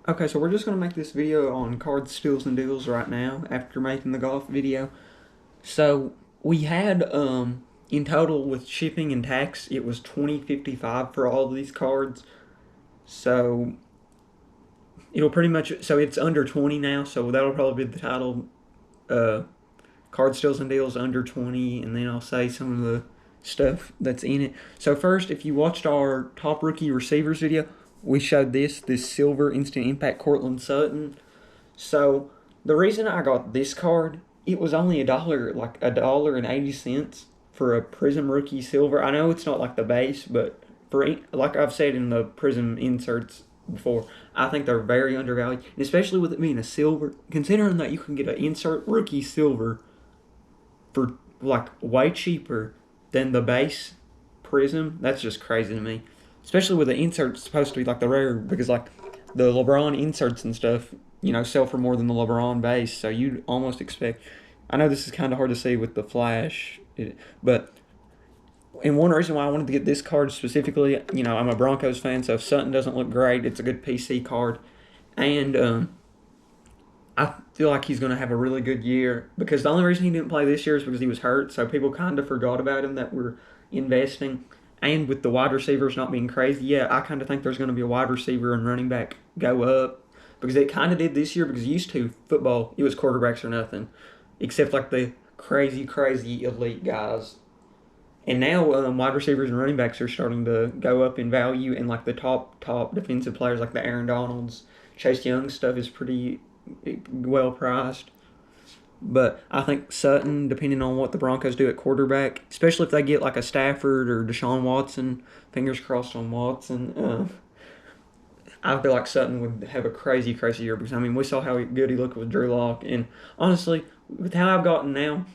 Okay, so we're just going to make this video on card steals and deals right now after making the golf video. So we had in total with shipping and tax it was $20.55 for all of these cards. So it'll pretty much it's under 20 now, so that'll probably be the title, uh card steals and deals under 20, and then I'll say some of the stuff that's in it. So first, if you watched our top rookie receivers video, we showed this silver instant impact Cortland Sutton. So the reason I got this card, it was only $1.80 for a Prizm rookie silver. I know it's not like the base, but for like I've said in the Prizm inserts before, I think they're very undervalued, and especially with it being a silver. Considering that you can get an insert rookie silver for like way cheaper than the base Prizm, that's just crazy to me. Especially with the inserts supposed to be like the rare, because like the LeBron inserts and stuff, sell for more than the LeBron base. So you'd almost expect. I know this is kind of hard to see with the flash, but and one reason why I wanted to get this card specifically, I'm a Broncos fan, so if Sutton doesn't look great, it's a good PC card, and I feel like he's going to have a really good year because the only reason he didn't play this year is because he was hurt. So people kind of forgot about him that we're investing. And with the wide receivers not being crazy, yeah, I kind of think there's going to be a wide receiver and running back go up because it kind of did this year because used to football, it was quarterbacks or nothing, except like the crazy, crazy elite guys. And now wide receivers and running backs are starting to go up in value, and like the top defensive players like the Aaron Donalds, Chase Young stuff is pretty well priced. But I think Sutton, depending on what the Broncos do at quarterback, especially if they get like a Stafford or Deshaun Watson, fingers crossed on Watson, I feel like Sutton would have a crazy, crazy year because, I mean, we saw how good he looked with Drew Lock. And honestly, with how I've gotten now,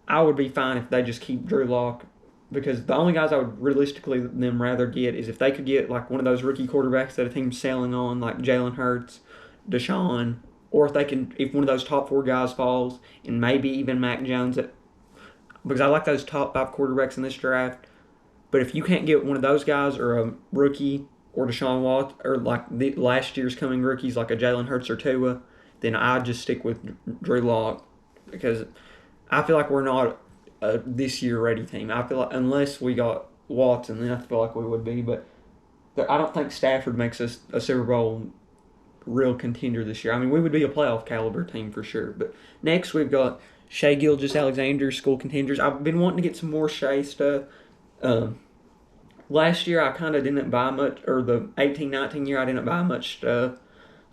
I would be fine if they just keep Drew Lock because the only guys I would realistically them rather get is if they could get like one of those rookie quarterbacks that a team's selling on, like Jalen Hurts, Deshaun, or if one of those top four guys falls, and maybe even Mac Jones, because I like those top five quarterbacks in this draft. But if you can't get one of those guys or a rookie or Deshaun Watson or like the last year's coming rookies like a Jalen Hurts or Tua, then I'd just stick with Drew Lock because I feel like we're not a this year ready team. I feel like unless we got Watson, then I feel like we would be. But I don't think Stafford makes us a Super Bowl real contender this year. I mean, we would be a playoff caliber team for sure. But next we've got Shea Gilgeous-Alexander, school contenders. I've been wanting to get some more Shea stuff. Um, Last year I kind of didn't buy much, or the 18-19 year I didn't buy much stuff.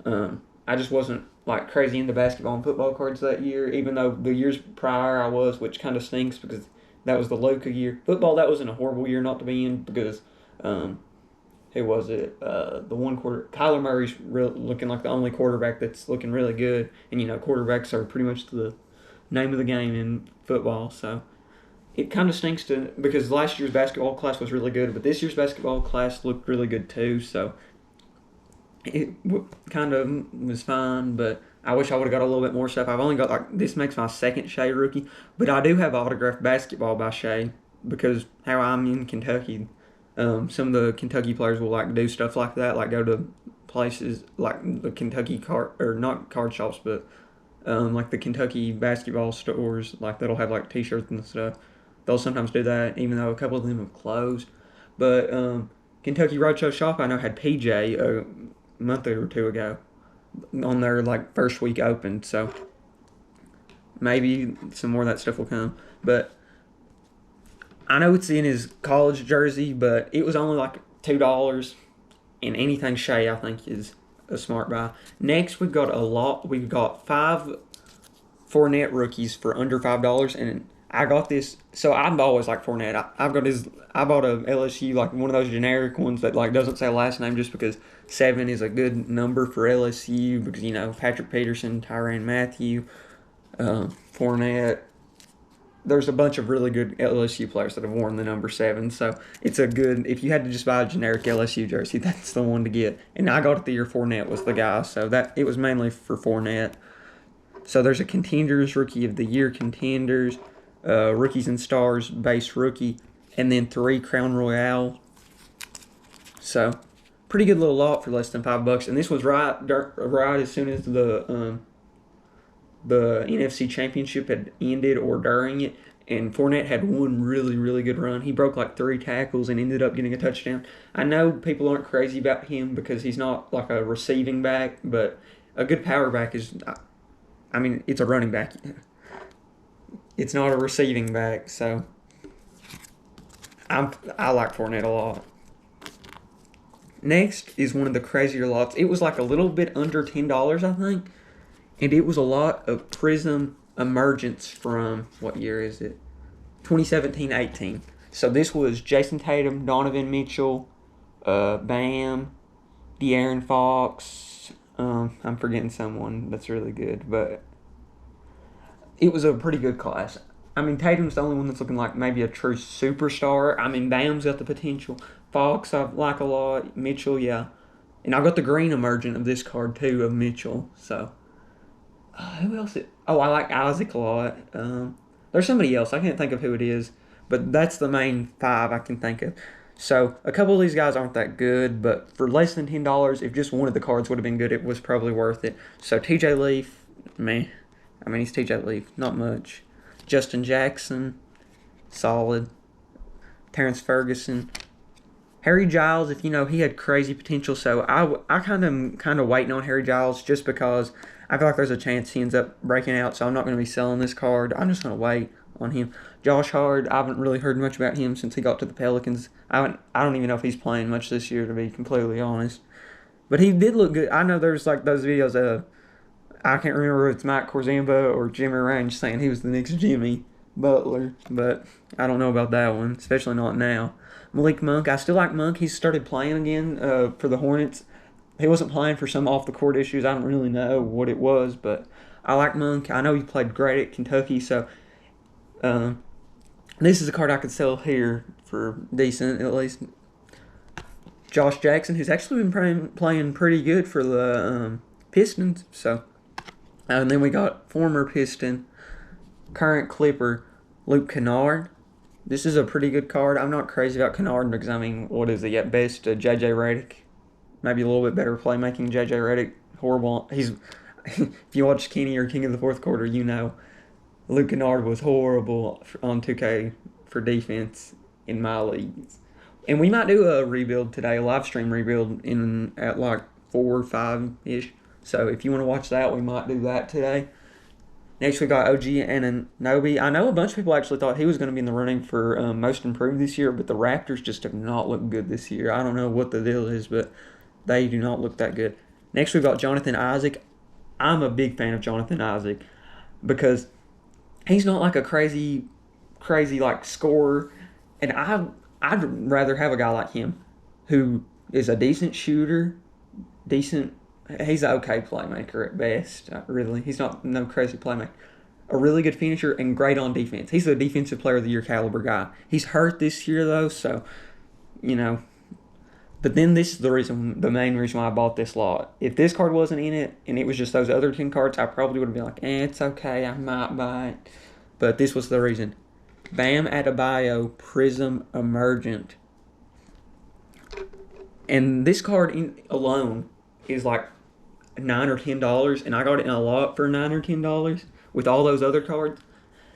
I just wasn't like crazy into basketball and football cards that year, even though the years prior I was, which kind of stinks because that was the Luka year. Football, that wasn't a horrible year not to be in because who was it? The one quarter, Kyler Murray's looking like the only quarterback that's looking really good, and quarterbacks are pretty much the name of the game in football. So it kind of stinks because last year's basketball class was really good, but this year's basketball class looked really good too. So it kind of was fine, but I wish I would have got a little bit more stuff. I've only got this makes my second Shea rookie, but I do have autographed basketball by Shea because how I'm in Kentucky. Some of the Kentucky players will like do stuff like that, like go to places like the Kentucky card or not card shops, but like the Kentucky basketball stores, like that'll have like T-shirts and stuff. They'll sometimes do that, even though a couple of them have closed. But Kentucky Roadshow Shop, I know had PJ a month or two ago on their like first week open, so maybe some more of that stuff will come. But I know it's in his college jersey, but it was only like $2, and anything Shea I think is a smart buy. Next we've got We've got 5 Fournette rookies for under $5, and I got this. So I've always liked Fournette. I've got his. I bought a LSU like one of those generic ones that like doesn't say last name just because 7 is a good number for LSU because Patrick Peterson, Tyrann Mathieu, Fournette. There's a bunch of really good LSU players that have worn the number 7, so it's a good. If you had to just buy a generic LSU jersey, that's the one to get. And I got it the year Fournette was the guy, so that it was mainly for Fournette. So there's a Contenders Rookie of the Year Contenders, Rookies and Stars base rookie, and then 3 Crown Royale. So pretty good little lot for less than $5. And this was right as soon as the NFC Championship had ended or during it. And Fournette had one really, really good run. He broke like 3 tackles and ended up getting a touchdown. I know people aren't crazy about him because he's not like a receiving back, but a good power back is, I mean, it's a running back. It's not a receiving back, so I like Fournette a lot. Next is one of the crazier lots. It was like a little bit under $10, I think, and it was a lot of Prizm Emergence from, what year is it? 2017-18. So this was Jason Tatum, Donovan Mitchell, Bam, De'Aaron Fox. I'm forgetting someone that's really good, but it was a pretty good class. I mean, Tatum's the only one that's looking like maybe a true superstar. I mean, Bam's got the potential. Fox, I like a lot. Mitchell, yeah. And I got the green emergent of this card, too, of Mitchell. So, who else? I like Isaac a lot. There's somebody else. I can't think of who it is. But that's the main 5 I can think of. So, a couple of these guys aren't that good. But for less than $10, if just one of the cards would have been good, it was probably worth it. So, TJ Leaf, man. I mean, he's TJ Leaf. Not much. Justin Jackson, solid. Terrence Ferguson. Harry Giles, if you know, he had crazy potential. So I kind of waiting on Harry Giles just because I feel like there's a chance he ends up breaking out. So I'm not going to be selling this card. I'm just going to wait on him. Josh Hart, I haven't really heard much about him since he got to the Pelicans. I don't even know if he's playing much this year, to be completely honest. But he did look good. I know there's like those videos of, I can't remember if it's Mike Corzamba or Jimmy Range saying he was the next Jimmy Butler, but I don't know about that one, especially not now. Malik Monk, I still like Monk. He started playing again for the Hornets. He wasn't playing for some off-the-court issues. I don't really know what it was, but I like Monk. I know he played great at Kentucky, so this is a card I could sell here for decent, at least. Josh Jackson, who's actually been playing pretty good for the Pistons, so. And then we got former Piston, current Clipper, Luke Kennard. This is a pretty good card. I'm not crazy about Kennard because, I mean, what is he at best? J.J. Redick. Maybe a little bit better playmaking. J.J. Redick, horrible. He's if you watch Kenny or King of the Fourth Quarter, you know Luke Kennard was horrible on 2K for defense in my leagues. And we might do a rebuild today, a live stream rebuild at like 4 or 5-ish. So if you want to watch that, we might do that today. Next, we got OG Anunoby. I know a bunch of people actually thought he was going to be in the running for most improved this year, but the Raptors just have not looked good this year. I don't know what the deal is, but they do not look that good. Next, we've got Jonathan Isaac. I'm a big fan of Jonathan Isaac because he's not like a crazy like scorer, and I'd rather have a guy like him who is a decent shooter, he's an okay playmaker at best, really. He's not no crazy playmaker. A really good finisher and great on defense. He's a defensive player of the year caliber guy. He's hurt this year, though, so, you know. But then this is the main reason why I bought this lot. If this card wasn't in it and it was just those other 10 cards, I probably would have been like, it's okay, I might buy it. But this was the reason. Bam Adebayo Prizm Emergent. And this card alone is like $9 or $10, and I got it in a lot for $9 or $10 with all those other cards.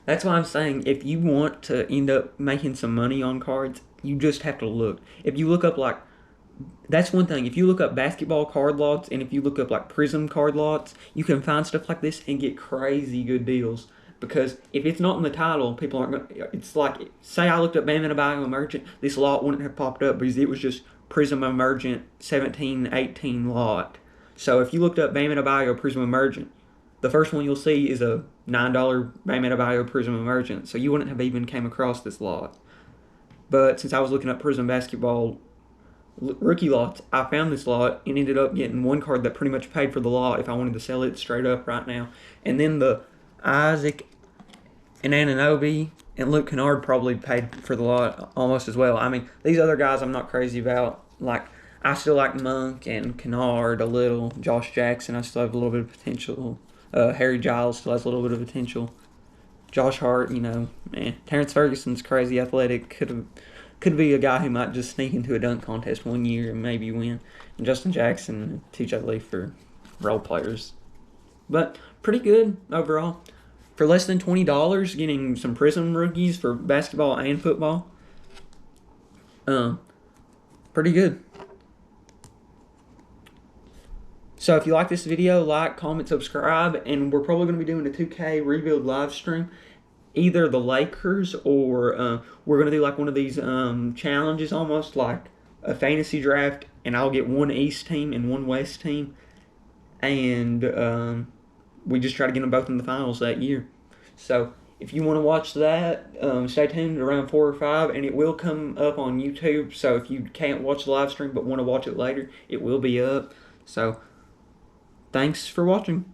That's why I'm saying if you want to end up making some money on cards, you just have to look. If you look up that's one thing. If you look up basketball card lots and if you look up like Prizm card lots, you can find stuff like this and get crazy good deals. Because if it's not in the title, people aren't going to. It's like, say I looked up Bam Adebayo Emergent, this lot wouldn't have popped up because it was just Prizm Emergent 17-18 lot. So if you looked up Bam Adebayo Prizm Emergent, the first one you'll see is a $9 Bam Adebayo Prizm Emergent. So you wouldn't have even came across this lot. But since I was looking up Prizm basketball rookie lots, I found this lot and ended up getting one card that pretty much paid for the lot if I wanted to sell it straight up right now. And then the Isaac and Anunoby and Luke Kennard probably paid for the lot almost as well. I mean, these other guys I'm not crazy about. Like, I still like Monk and Kennard a little. Josh Jackson, I still have a little bit of potential. Harry Giles still has a little bit of potential. Josh Hart, man. Terrence Ferguson's crazy athletic. Could have could be a guy who might just sneak into a dunk contest one year and maybe win. And Justin Jackson, TJ Leaf for role players. But pretty good overall. For less than $20, getting some Prizm rookies for basketball and football. Pretty good. So if you like this video, like, comment, subscribe, and we're probably going to be doing a 2K rebuild live stream. Either the Lakers or we're going to do like one of these challenges, almost like a fantasy draft, and I'll get one East team and one West team, and we just try to get them both in the finals that year. So if you want to watch that, stay tuned around 4 or 5, and it will come up on YouTube. So if you can't watch the live stream but want to watch it later, it will be up. So thanks for watching.